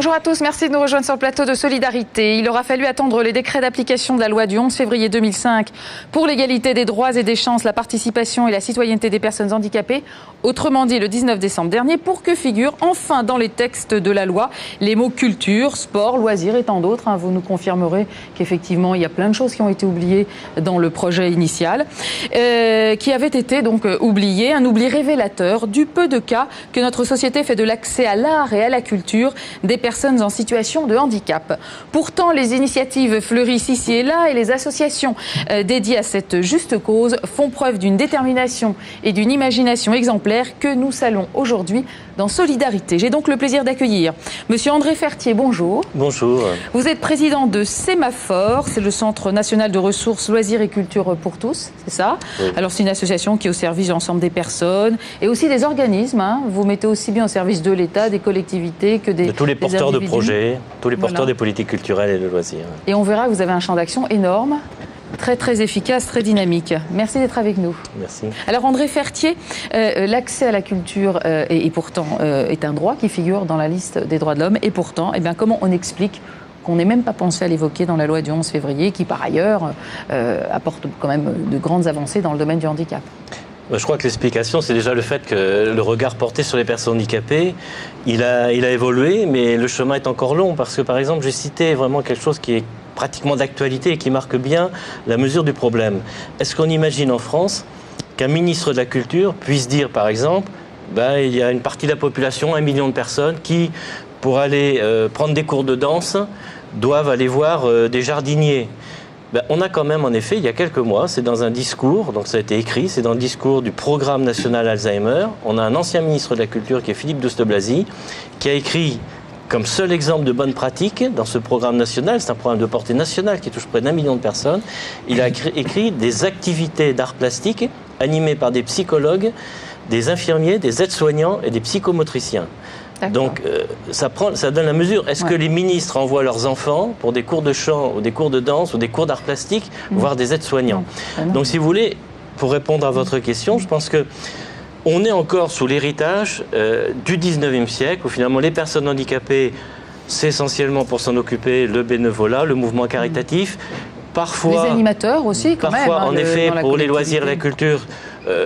Bonjour à tous, merci de nous rejoindre sur le plateau de Solidarité. Il aura fallu attendre les décrets d'application de la loi du 11 février 2005 pour l'égalité des droits et des chances, la participation et la citoyenneté des personnes handicapées, autrement dit le 19 décembre dernier, pour que figurent enfin dans les textes de la loi les mots culture, sport, loisirs et tant d'autres. Vous nous confirmerez qu'effectivement il y a plein de choses qui ont été oubliées dans le projet initial, qui avait été donc oublié, un oubli révélateur du peu de cas que notre société fait de l'accès à l'art et à la culture des personnes en situation de handicap. Pourtant, les initiatives fleurissent ici et là et les associations dédiées à cette juste cause font preuve d'une détermination et d'une imagination exemplaire que nous saluons aujourd'hui dans Solidarité. J'ai donc le plaisir d'accueillir Monsieur André Fertier, bonjour. Bonjour. Vous êtes président de Sémaphore, c'est le Centre national de ressources, loisirs et culture pour tous, c'est ça? Oui. Alors c'est une association qui est au service de l'ensemble des personnes et aussi des organismes. Vous mettez aussi bien au service de l'État, des collectivités que de tous les porteurs de projets, tous les porteurs des politiques culturelles et de loisirs. Et on verra que vous avez un champ d'action énorme, très très efficace, très dynamique. Merci d'être avec nous. Merci. Alors André Fertier, l'accès à la culture et pourtant est un droit qui figure dans la liste des droits de l'homme. Et pourtant, comment on explique qu'on n'ait même pas pensé à l'évoquer dans la loi du 11 février, qui par ailleurs apporte quand même de grandes avancées dans le domaine du handicap? Je crois que l'explication, c'est déjà le fait que le regard porté sur les personnes handicapées, il a évolué, mais le chemin est encore long. Parce que, par exemple, j'ai cité vraiment quelque chose qui est pratiquement d'actualité et qui marque bien la mesure du problème. Est-ce qu'on imagine en France qu'un ministre de la Culture puisse dire, par exemple, il y a une partie de la population, 1 million de personnes, qui, pour aller prendre des cours de danse, doivent aller voir des jardiniers? On a quand même, en effet, il y a quelques mois, c'est dans un discours, donc ça a été écrit, c'est dans le discours du programme national Alzheimer. On a un ancien ministre de la Culture qui est Philippe Douste-Blazy, qui a écrit comme seul exemple de bonne pratique dans ce programme national, c'est un programme de portée nationale qui touche près d'1 million de personnes. Il a écrit des activités d'art plastique animées par des psychologues, des infirmiers, des aides-soignants et des psychomotriciens. Donc ça donne la mesure. Est-ce que les ministres envoient leurs enfants pour des cours de chant ou des cours de danse ou des cours d'art plastique, voire des aides-soignants? Donc si vous voulez, pour répondre à votre question, je pense que on est encore sous l'héritage du 19e siècle, où finalement les personnes handicapées, c'est essentiellement pour s'en occuper le bénévolat, le mouvement caritatif. Parfois, les animateurs aussi, quand même. Parfois, en effet, pour les loisirs et la culture,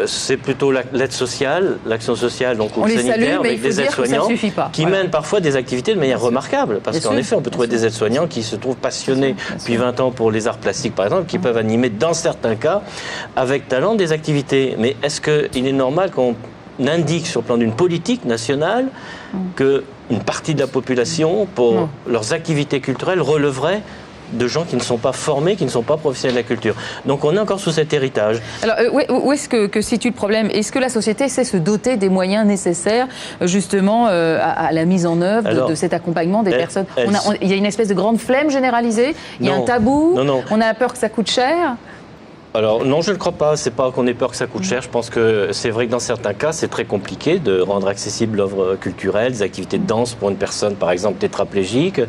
c'est plutôt l'aide sociale, l'action sociale, donc ou sanitaire, avec des aides-soignants qui mènent parfois des activités de manière remarquable. Parce qu'en effet, on peut trouver des aides-soignants qui se trouvent passionnés depuis 20 ans pour les arts plastiques, par exemple, qui peuvent animer, dans certains cas, avec talent, des activités. Mais est-ce qu'il est normal qu'on indique, sur le plan d'une politique nationale, qu'une partie de la population, pour leurs activités culturelles, relèverait de gens qui ne sont pas formés, qui ne sont pas professionnels de la culture. Donc on est encore sous cet héritage. Alors où est-ce que situe le problème? Est-ce que la société sait se doter des moyens nécessaires justement à la mise en œuvre de cet accompagnement des personnes? Il y a une espèce de grande flemme généralisée, il y a un tabou, on a peur que ça coûte cher? Alors non, je ne crois pas. C'est pas qu'on ait peur que ça coûte cher. Je pense que c'est vrai que dans certains cas, c'est très compliqué de rendre accessible l'œuvre culturelle, des activités de danse pour une personne, par exemple, tétraplégique.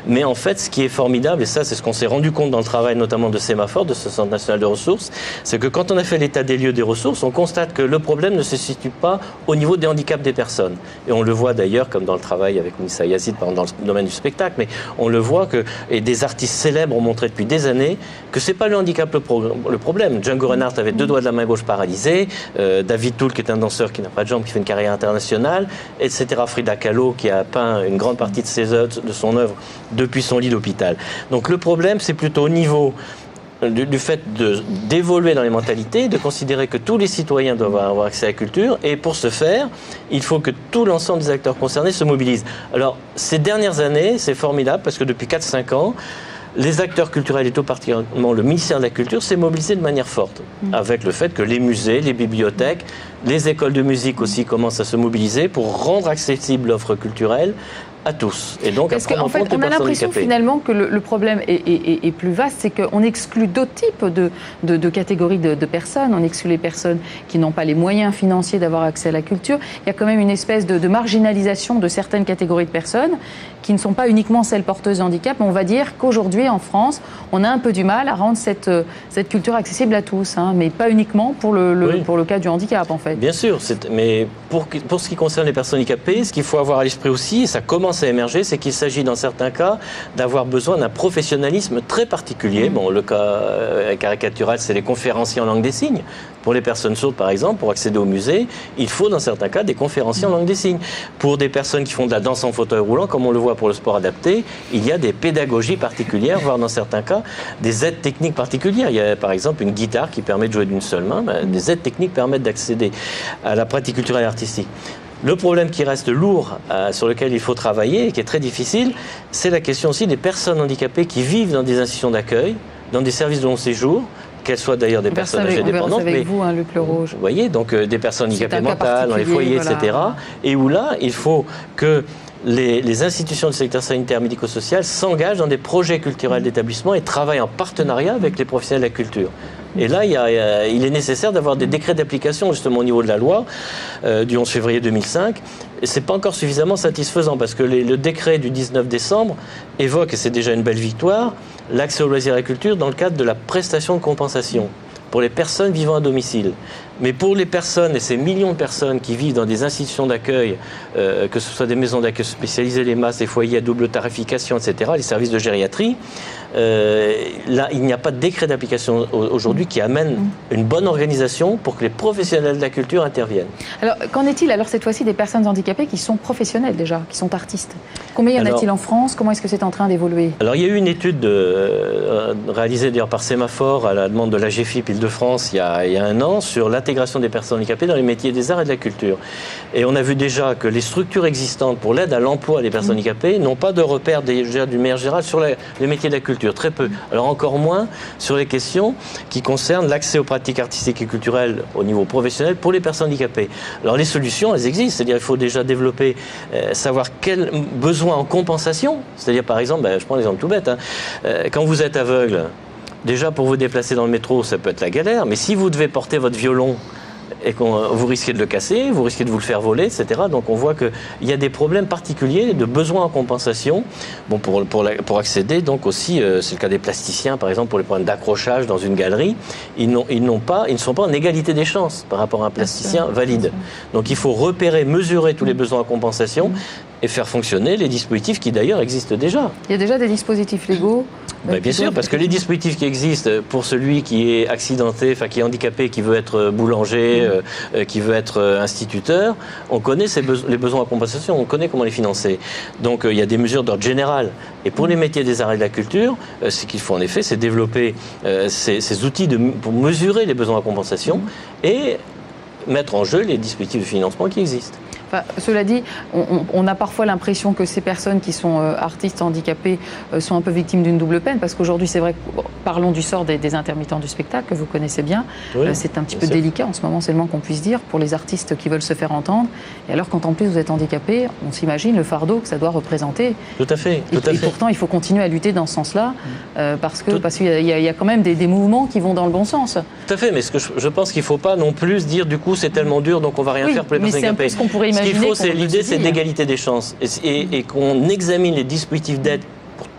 Mais en fait, ce qui est formidable, et ça, c'est ce qu'on s'est rendu compte dans le travail notamment de Sémaphore, de ce Centre national de ressources, c'est que quand on a fait l'état des lieux des ressources, on constate que le problème ne se situe pas au niveau des handicaps des personnes. Et on le voit d'ailleurs, comme dans le travail avec Moussa Yazid, par exemple, dans le domaine du spectacle, mais on le voit que, et des artistes célèbres ont montré depuis des années, que c'est pas le handicap le problème. Django Reinhardt avait 2 doigts de la main gauche paralysés, David Toul, qui est un danseur qui n'a pas de jambes, qui fait une carrière internationale, etc. Frida Kahlo, qui a peint une grande partie de son œuvre depuis son lit d'hôpital. Donc le problème, c'est plutôt au niveau du fait d'évoluer dans les mentalités, de considérer que tous les citoyens doivent avoir accès à la culture, et pour ce faire, il faut que tout l'ensemble des acteurs concernés se mobilisent. Alors, ces dernières années, c'est formidable, parce que depuis 4-5 ans, les acteurs culturels et tout particulièrement le ministère de la Culture s'est mobilisé de manière forte, avec le fait que les musées, les bibliothèques, les écoles de musique aussi commencent à se mobiliser pour rendre accessible l'offre culturelle à tous. Et donc, parce qu'en fait, on a l'impression finalement que le problème est plus vaste, c'est qu'on exclut d'autres types de catégories de personnes. On exclut les personnes qui n'ont pas les moyens financiers d'avoir accès à la culture. Il y a quand même une espèce de marginalisation de certaines catégories de personnes qui ne sont pas uniquement celles porteuses de handicap. Mais on va dire qu'aujourd'hui, en France, on a un peu du mal à rendre cette culture accessible à tous, mais pas uniquement pour le cas du handicap, en fait. Bien sûr, mais pour ce qui concerne les personnes handicapées, ce qu'il faut avoir à l'esprit aussi, et ça commence commence à émerger, c'est qu'il s'agit dans certains cas d'avoir besoin d'un professionnalisme très particulier. Bon, le cas caricatural, c'est les conférenciers en langue des signes. Pour les personnes sourdes, par exemple, pour accéder au musée, il faut dans certains cas des conférenciers en langue des signes. Pour des personnes qui font de la danse en fauteuil roulant, comme on le voit pour le sport adapté, il y a des pédagogies particulières, voire dans certains cas des aides techniques particulières. Il y a par exemple une guitare qui permet de jouer d'une seule main. Des aides techniques permettent d'accéder à la pratique culturelle et artistique. Le problème qui reste lourd, sur lequel il faut travailler et qui est très difficile, c'est la question aussi des personnes handicapées qui vivent dans des institutions d'accueil, dans des services de long séjour, qu'elles soient d'ailleurs des personnes âgées dépendantes, mais vous, Luc Leroge. Vous voyez, donc des personnes handicapées mentales, dans les foyers, voilà, etc. Et où là, il faut que les institutions du secteur sanitaire médico-social s'engagent dans des projets culturels d'établissement et travaillent en partenariat avec les professionnels de la culture. Et là, il est nécessaire d'avoir des décrets d'application justement au niveau de la loi du 11 février 2005. Et ce n'est pas encore suffisamment satisfaisant parce que le décret du 19 décembre évoque, et c'est déjà une belle victoire, l'accès aux loisirs et à la culture dans le cadre de la prestation de compensation pour les personnes vivant à domicile. Mais pour les personnes, et ces millions de personnes qui vivent dans des institutions d'accueil, que ce soit des maisons d'accueil spécialisées, les MAS, les foyers à double tarification, etc., les services de gériatrie, là, il n'y a pas de décret d'application aujourd'hui qui amène une bonne organisation pour que les professionnels de la culture interviennent. Alors, qu'en est-il alors cette fois-ci des personnes handicapées qui sont professionnelles déjà, qui sont artistes? Combien y en a-t-il en France? Comment est-ce que c'est en train d'évoluer? Alors, il y a eu une étude réalisée d'ailleurs par Sémaphore à la demande de l'AGFIP Île-de-France il y a un an sur l'intégration des personnes handicapées dans les métiers des arts et de la culture. Et on a vu déjà que les structures existantes pour l'aide à l'emploi des personnes handicapées n'ont pas de repères du maire général sur les métiers de la culture. Très peu. Alors encore moins sur les questions qui concernent l'accès aux pratiques artistiques et culturelles au niveau professionnel pour les personnes handicapées. Alors les solutions, elles existent. C'est-à-dire qu'il faut déjà développer, savoir quels besoins en compensation. C'est-à-dire par exemple, je prends un exemple tout bête, quand vous êtes aveugle, déjà pour vous déplacer dans le métro, ça peut être la galère, mais si vous devez porter votre violon et que vous risquez de le casser, vous risquez de vous le faire voler, etc. Donc on voit qu'il y a des problèmes particuliers de besoins en compensation. Bon, pour accéder, donc aussi, c'est le cas des plasticiens, par exemple, pour les problèmes d'accrochage dans une galerie, ils ne sont pas en égalité des chances par rapport à un plasticien valide. Donc il faut repérer, mesurer tous les besoins en compensation et faire fonctionner les dispositifs qui d'ailleurs existent déjà. Il y a déjà des dispositifs légaux bien sûr, parce que les dispositifs qui existent pour celui qui est accidenté, enfin qui est handicapé, qui veut être boulanger, qui veut être instituteur, on connaît les besoins en compensation, on connaît comment les financer. Donc il y a des mesures d'ordre général. Et pour les métiers des arts et de la culture, ce qu'il faut en effet, c'est développer ces outils pour mesurer les besoins en compensation et mettre en jeu les dispositifs de financement qui existent. Enfin, cela dit, on a parfois l'impression que ces personnes qui sont artistes handicapés sont un peu victimes d'une double peine, parce qu'aujourd'hui, c'est vrai, parlons du sort des intermittents du spectacle, que vous connaissez bien, c'est un petit peu délicat en ce moment, c'est le moins qu'on puisse dire, pour les artistes qui veulent se faire entendre. Et alors, quand en plus vous êtes handicapé, on s'imagine le fardeau que ça doit représenter. Tout à fait. Et pourtant, il faut continuer à lutter dans ce sens-là, parce qu'il y a quand même des mouvements qui vont dans le bon sens. Tout à fait, mais je pense qu'il ne faut pas non plus dire, du coup, c'est tellement dur, donc on ne va rien faire pour les personnes handicapées. Ce qu'on pourrait imaginer. Ce qu'il faut, c'est l'idée, c'est d'égalité des chances et qu'on examine les dispositifs d'aide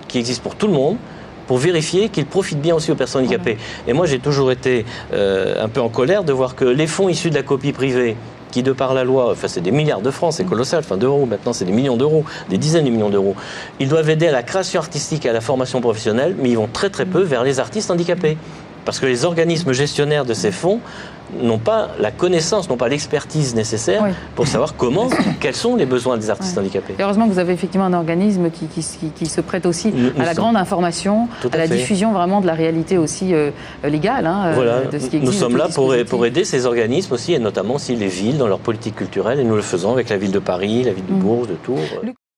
qui existent pour tout le monde pour vérifier qu'ils profitent bien aussi aux personnes handicapées. Et moi, j'ai toujours été un peu en colère de voir que les fonds issus de la copie privée, qui de par la loi, enfin c'est des milliards de francs, c'est colossal, enfin d'euros, maintenant c'est des millions d'euros, des dizaines de millions d'euros, ils doivent aider à la création artistique et à la formation professionnelle, mais ils vont très très peu vers les artistes handicapés. Parce que les organismes gestionnaires de ces fonds n'ont pas la connaissance, n'ont pas l'expertise nécessaire pour savoir quels sont les besoins des artistes handicapés. Et heureusement que vous avez effectivement un organisme qui se prête aussi à la grande information, à la diffusion vraiment de la réalité aussi légale de ce qui existe. Nous sommes là pour aider ces organismes aussi, et notamment aussi les villes dans leur politique culturelle, et nous le faisons avec la ville de Paris, la ville de Bourges, de Tours.